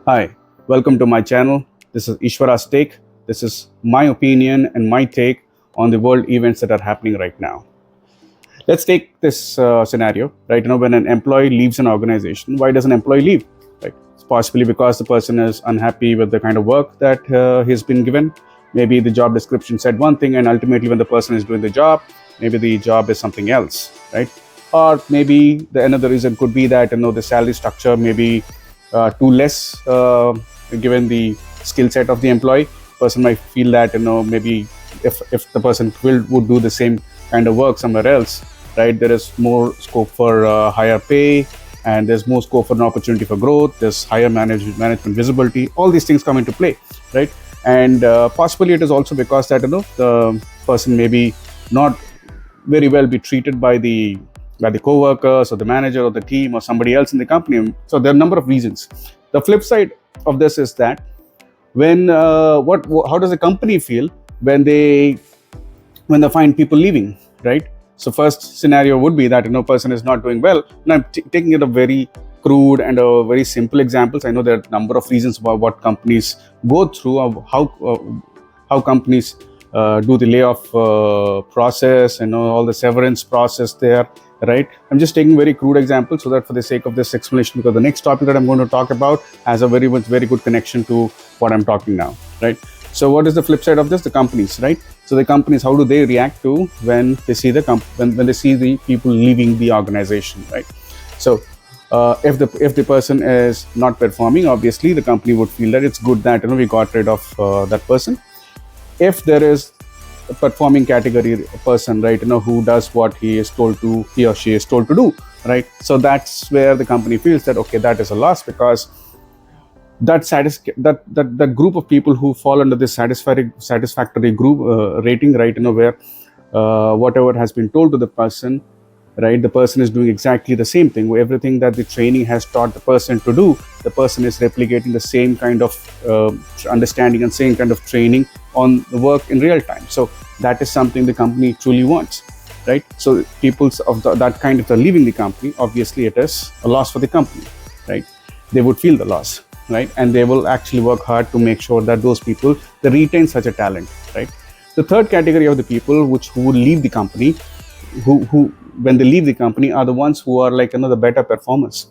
Hi, welcome to my channel. This is Ishwara's Take. This is my opinion and my take on the world events that are happening right now. Let's take this scenario, right? When an employee leaves an organization, why does an employee leave? Right? It's possibly because the person is unhappy with the kind of work that he's been given. Maybe the job description said one thing, and ultimately, when the person is doing the job, maybe the job is something else, right? Or maybe the another reason could be that the salary structure may be too less given the skill set of the employee. Person might feel that maybe if the person would do the same kind of work somewhere else, right, there is more scope for higher pay, and there's more scope for an opportunity for growth. There's higher management visibility. All these things come into play, right? And possibly it is also because that the person may be not very well be treated by the co-workers or the manager or the team or somebody else in the company. So there are a number of reasons. The flip side of this is that when how does the company feel when they find people leaving, right? So first scenario would be that person is not doing well. And I'm taking it a very crude and a very simple examples. I know there are a number of reasons about what companies go through, of how companies do the layoff process and all the severance process there, right? I'm just taking very crude examples so that for the sake of this explanation, because the next topic that I'm going to talk about has a very good connection to what I'm talking now, right? So what is the flip side of this? The companies, right? So the companies, how do they react to when they see when they see the people leaving the organization, right? So if the person is not performing, obviously the company would feel that it's good that we got rid of that person. If there is a performing category person, right, who does what he or she is told to do, right? So that's where the company feels that okay, that is a loss, because that group of people who fall under this satisfactory group rating, right, where whatever has been told to the person, right, the person is doing exactly the same thing. Everything that the training has taught the person to do, the person is replicating the same kind of understanding and same kind of training on the work in real time. So that is something the company truly wants, right? So people of that kind, if they're leaving the company, obviously it is a loss for the company, right? They would feel the loss, right? And they will actually work hard to make sure that those people, they retain such a talent, right? The third category of the people who would leave the company, who when they leave the company, are the ones who are like the better performers,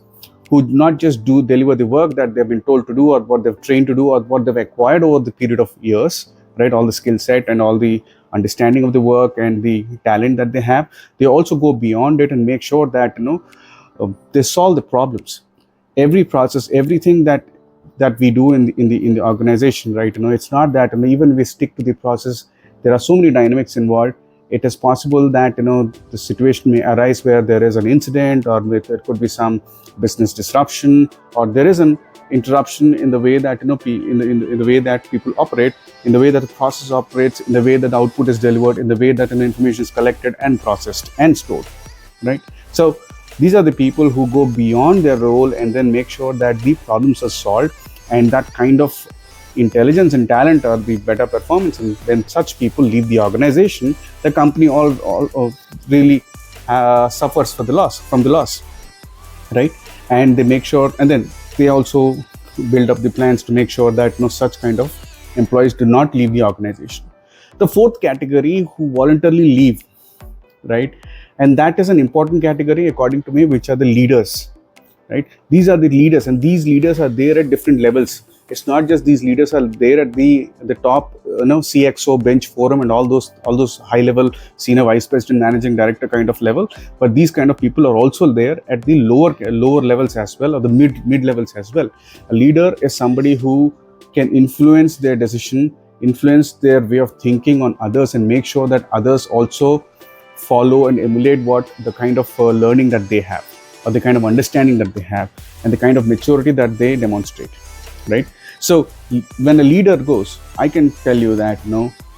who not just deliver the work that they've been told to do, or what they've trained to do, or what they've acquired over the period of years, right? All the skill set and all the understanding of the work and the talent that they have. They also go beyond it and make sure that they solve the problems. Every process, everything that we do in the organization, right? It's not that even we stick to the process. There are so many dynamics involved. It is possible that the situation may arise where there is an incident, or there could be some business disruption, or there is an interruption in the way that in the way that people operate, in the way that the process operates, in the way that the output is delivered, in the way that information is collected and processed and stored, right? So these are the people who go beyond their role and then make sure that the problems are solved, and that kind of intelligence and talent are the better performance. And when such people leave the organization, the company all really suffers from the loss, right? And they make sure, and then they also build up the plans to make sure that such kind of employees do not leave the organization. The fourth category, who voluntarily leave, right? And that is an important category according to me, which are the leaders, right? These are the leaders, and these leaders are there at different levels. It's not just these leaders are there at the top CXO bench forum and all those high level senior vice president, managing director kind of level, but these kind of people are also there at the lower levels as well, or the mid levels as well. A leader is somebody who can influence their decision, influence their way of thinking on others, and make sure that others also follow and emulate what the kind of learning that they have, or the kind of understanding that they have, and the kind of maturity that they demonstrate, right? So when a leader goes, I can tell you that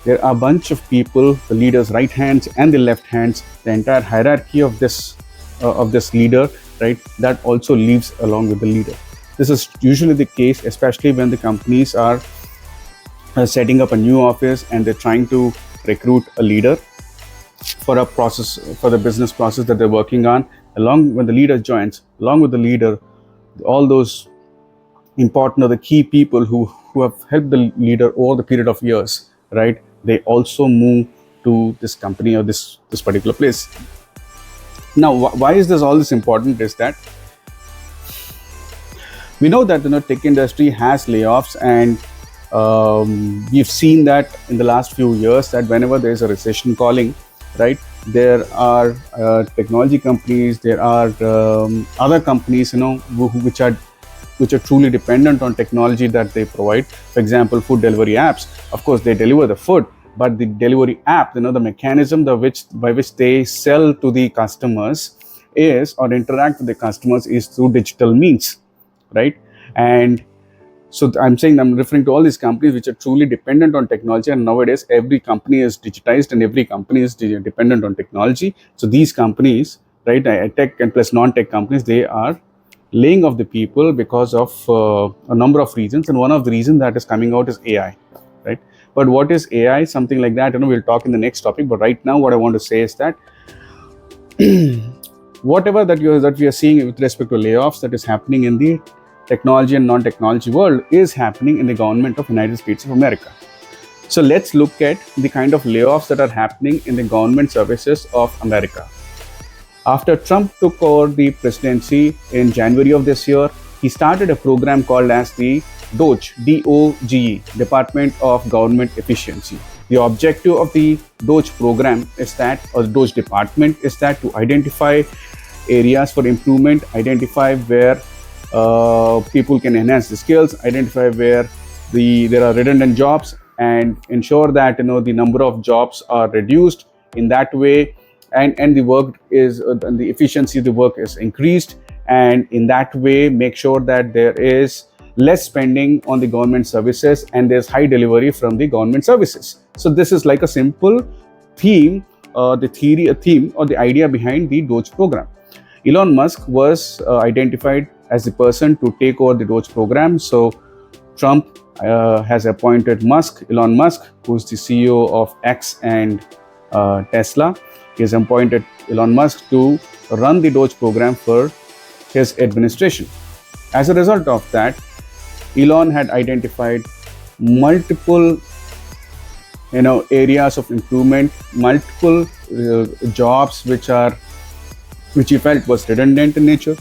there are a bunch of people, the leader's right hands and the left hands, the entire hierarchy of this leader, right, that also leaves along with the leader. This is usually the case, especially when the companies are setting up a new office and they're trying to recruit a leader for a process, for the business process that they're working on. When the leader joins, along with the leader, all those important or the key people who have helped the leader over the period of years, right? They also move to this company or this particular place. Now, why is this all this important? Is that we know that tech industry has layoffs, and we've seen that in the last few years that whenever there's a recession calling, right, there are technology companies, there are other companies, which are truly dependent on technology that they provide. For example, food delivery apps. Of course, they deliver the food, but the delivery app, the mechanism by which they sell to the customers is, or interact with the customers, is through digital means, right? And so I'm referring to all these companies which are truly dependent on technology, and nowadays every company is digitized and every company is dependent on technology. So these companies, right, tech and plus non-tech companies, they are laying off the people because of a number of reasons, and one of the reasons that is coming out is AI, right? But what is AI? Something like that, we'll talk in the next topic. But right now, what I want to say is that whatever that we are seeing with respect to layoffs that is happening in the technology and non-technology world is happening in the government of United States of America. So let's look at the kind of layoffs that are happening in the government services of America. After Trump took over the presidency in January of this year, he started a program called as the DOGE, D-O-G-E, Department of Government Efficiency. The objective of the DOGE program is that, or the DOGE department is that, to identify areas for improvement, identify where people can enhance the skills, identify where there are redundant jobs, and ensure that the number of jobs are reduced in that way, and the work is and the efficiency of the work is increased, and in that way make sure that there is less spending on the government services and there's high delivery from the government services. So this is like a simple theme, a theme or the idea behind the DOGE program. Elon Musk was identified as the person to take over the DOGE program. So Trump has appointed Elon Musk, who's the CEO of X and Tesla. He has appointed Elon Musk to run the DOGE program for his administration. As a result of that, Elon had identified multiple areas of improvement, multiple jobs which he felt was redundant in nature,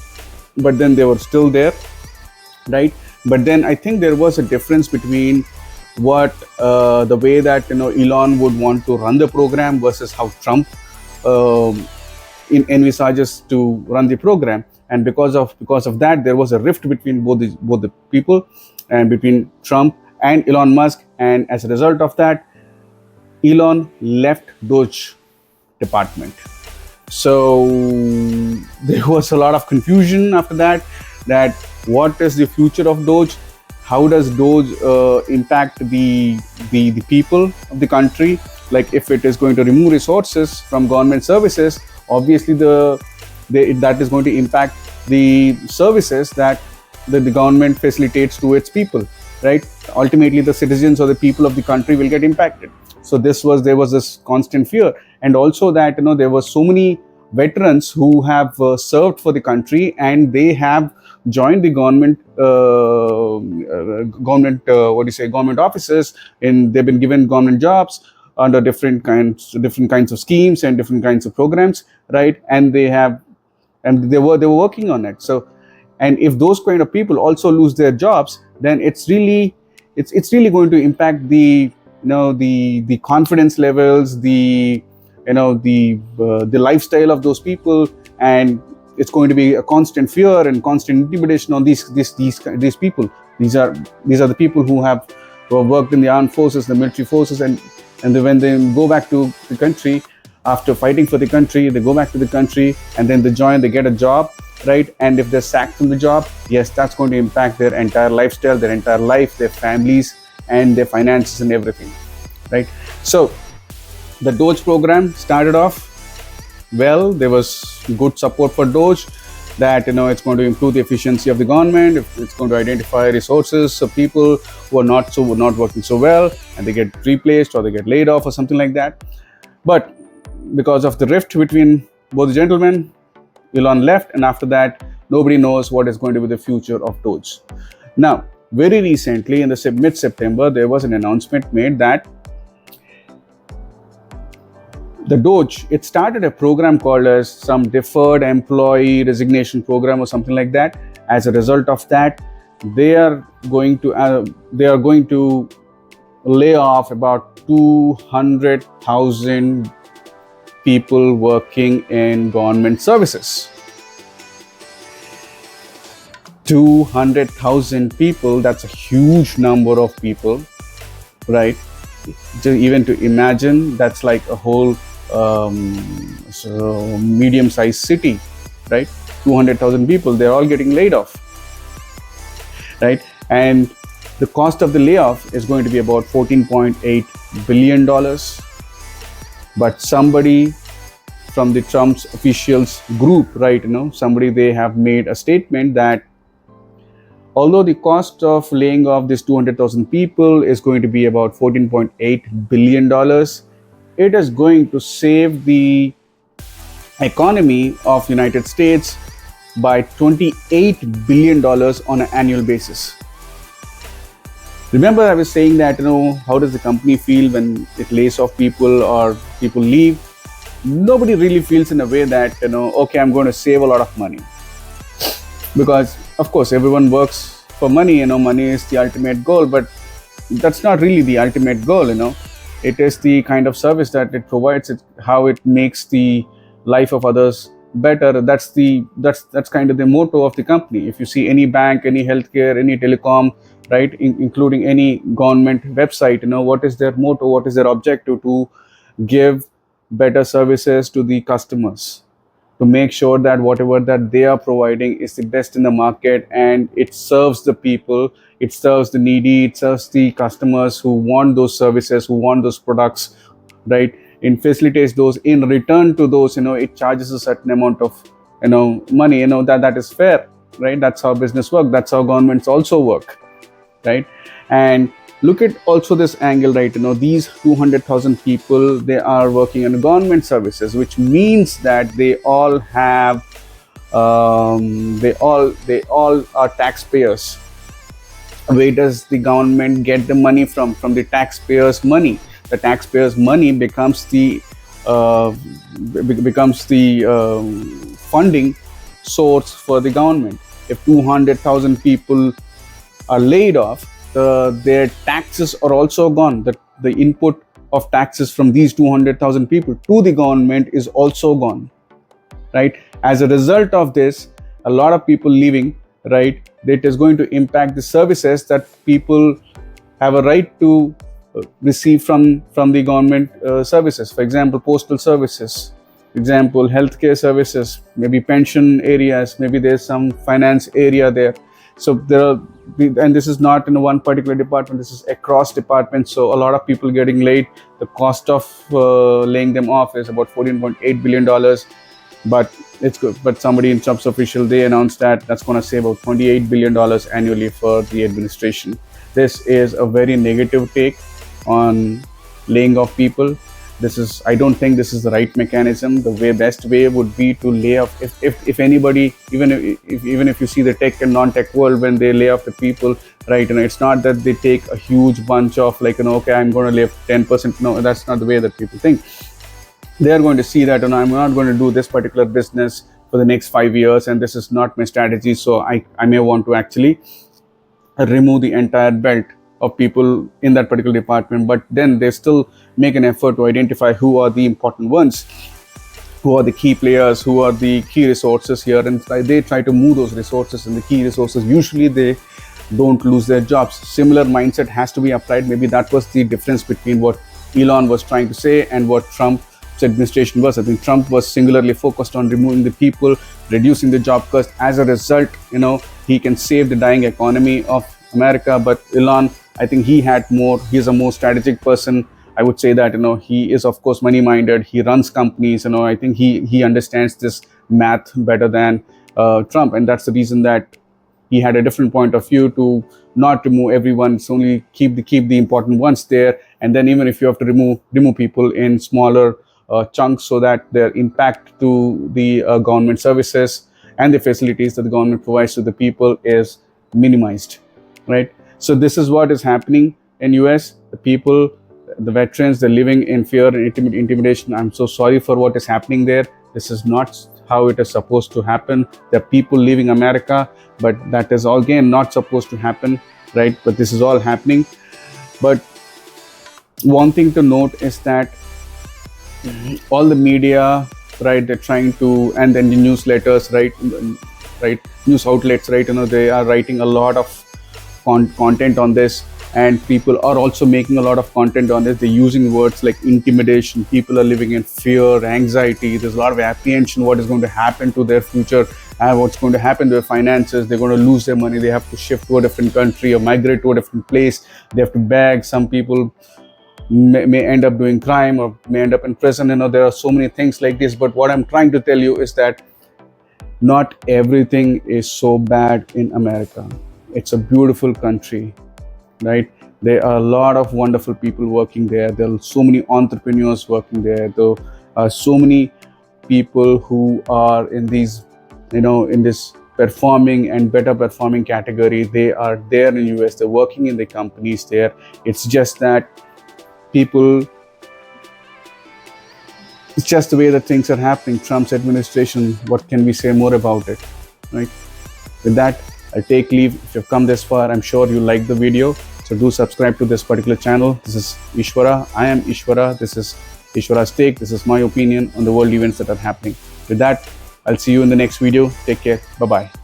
but then they were still there, right? But then I think there was a difference between what the way that Elon would want to run the program versus how Trump envisages to run the program. And because of that, there was a rift between both the people, and between Trump and Elon Musk. And as a result of that, Elon left DOGE department. So there was a lot of confusion after that what is the future of DOGE? How does DOGE impact the people of the country? Like, if it is going to remove resources from government services, obviously that is going to impact the services that the government facilitates to its people, right? Ultimately, the citizens or the people of the country will get impacted. So there was this constant fear, and also that there were so many veterans who have served for the country, and they have joined the government offices, and they've been given government jobs under different kinds of schemes and different kinds of programs, right? And they were working on it. So, and if those kind of people also lose their jobs, then it's really going to impact the confidence levels, the lifestyle of those people, and it's going to be a constant fear and constant intimidation on these people. These are the people who have worked in the armed forces, the military forces, and when they go back to the country after fighting for the country, they go back to the country, and then they get a job, right? And if they're sacked from the job, yes, that's going to impact their entire lifestyle, their entire life, their families, and their finances and everything, right? So the DOGE program started off well. There was good support for DOGE, that it's going to improve the efficiency of the government, it's going to identify resources of people who are not working so well, and they get replaced or they get laid off or something like that. But because of the rift between both the gentlemen, Elon left, and after that, nobody knows what is going to be the future of DOGE. Now, very recently in the mid-September, there was an announcement made that the Doge, it started a program called as some deferred employee resignation program or something like that. As a result of that, they are going to lay off about 200,000 people working in government services. 200,000 people, that's a huge number of people, right? Even to imagine, that's like a whole medium-sized city, right? 200,000 people, they're all getting laid off, right? And the cost of the layoff is going to be about $14.8 billion. But somebody from the Trump's officials group, right, somebody, they have made a statement that although the cost of laying off this 200,000 people is going to be about $14.8 billion, it is going to save the economy of United States by $28 billion on an annual basis. Remember, I was saying that, how does the company feel when it lays off people or people leave? Nobody really feels in a way that, okay, I'm going to save a lot of money. Because, of course, everyone works for money, money is the ultimate goal, but that's not really the ultimate goal, It is the kind of service that it provides, how it makes the life of others better. That's kind of the motto of the company. If you see any bank, any healthcare, any telecom, right, including any government website, what is their motto, what is their objective? To give better services to the customers, to make sure that whatever that they are providing is the best in the market, and it serves the people, it serves the needy, it serves the customers who want those services, who want those products, right? It facilitates those. In return to those, it charges a certain amount of money, that is fair, right? That's how business works, that's how governments also work, right? And look at also this angle, right? These 200,000 people, they are working in government services, which means that they all have they all are taxpayers. Where does the government get the money from? From the taxpayers' money. The taxpayers' money becomes the funding source for the government. If 200,000 people are laid off, their taxes are also gone. The input of taxes from these 200,000 people to the government is also gone, right? As a result of this, a lot of people leaving, right? That is going to impact the services that people have a right to receive from the government services. For example, postal services, example, healthcare services, maybe pension areas, maybe there's some finance area there. So there are, and this is not in one particular department, this is across departments. So a lot of people getting laid. The cost of laying them off is about $14.8 billion. But it's good. But somebody in Trump's official, they announced that that's going to save about $28 billion annually for the administration. This is a very negative take on laying off people. I don't think this is the right mechanism. The best way would be to lay off, if anybody, even if you see the tech and non-tech world, when they lay off the people, right, it's not that they take a huge bunch of okay, I'm going to lay off 10%. No, that's not the way that people think. They are going to see that, I'm not going to do this particular business for the next 5 years, and this is not my strategy. So I may want to actually remove the entire belt of people in that particular department. But then they still make an effort to identify who are the important ones, who are the key players, who are the key resources here, and they try to move those resources. And the key resources, usually they don't lose their jobs. Similar mindset has to be applied. Maybe that was the difference between what Elon was trying to say and what Trump's administration was. I think Trump was singularly focused on removing the people, reducing the job cost. As a result, he can save the dying economy of America. But Elon, I think he's a more strategic person. I would say that, he is, of course, money-minded. He runs companies. I think he understands this math better than Trump. And that's the reason that he had a different point of view, to not remove everyone. It's only keep the important ones there. And then even if you have to remove people in smaller chunks, so that their impact to the government services and the facilities that the government provides to the people is minimized. right? So this is what is happening in US. The people, the veterans, they're living in fear and intimidation. I'm so sorry for what is happening there. This is not how it is supposed to happen. There are people leaving America, but that is again not supposed to happen, right? But this is all happening. But one thing to note is that all the media, right, they're trying to, and then the newsletters, right, news outlets, right, they are writing a lot of content on this, and people are also making a lot of content on this. They're using words like intimidation. People are living in fear, anxiety. There's a lot of apprehension what is going to happen to their future, what's going to happen to their finances. They're going to lose their money. They have to shift to a different country or migrate to a different place. They have to beg. Some people may end up doing crime or may end up in prison. There are so many things like this. But what I'm trying to tell you is that not everything is so bad in America. It's a beautiful country, right? There are a lot of wonderful people working there. There are so many entrepreneurs working there. There are so many people who are in these, in this performing and better performing category. They are there in US. They're working in the companies there. It's just that people, it's just the way that things are happening. Trump's administration, what can we say more about it, right? With that, I'll take leave. If you've come this far, I'm sure you like the video. So do subscribe to this particular channel. This is Ishwara. I am Ishwara. This is Ishwara's Take. This is my opinion on the world events that are happening. With that, I'll see you in the next video. Take care. Bye-bye.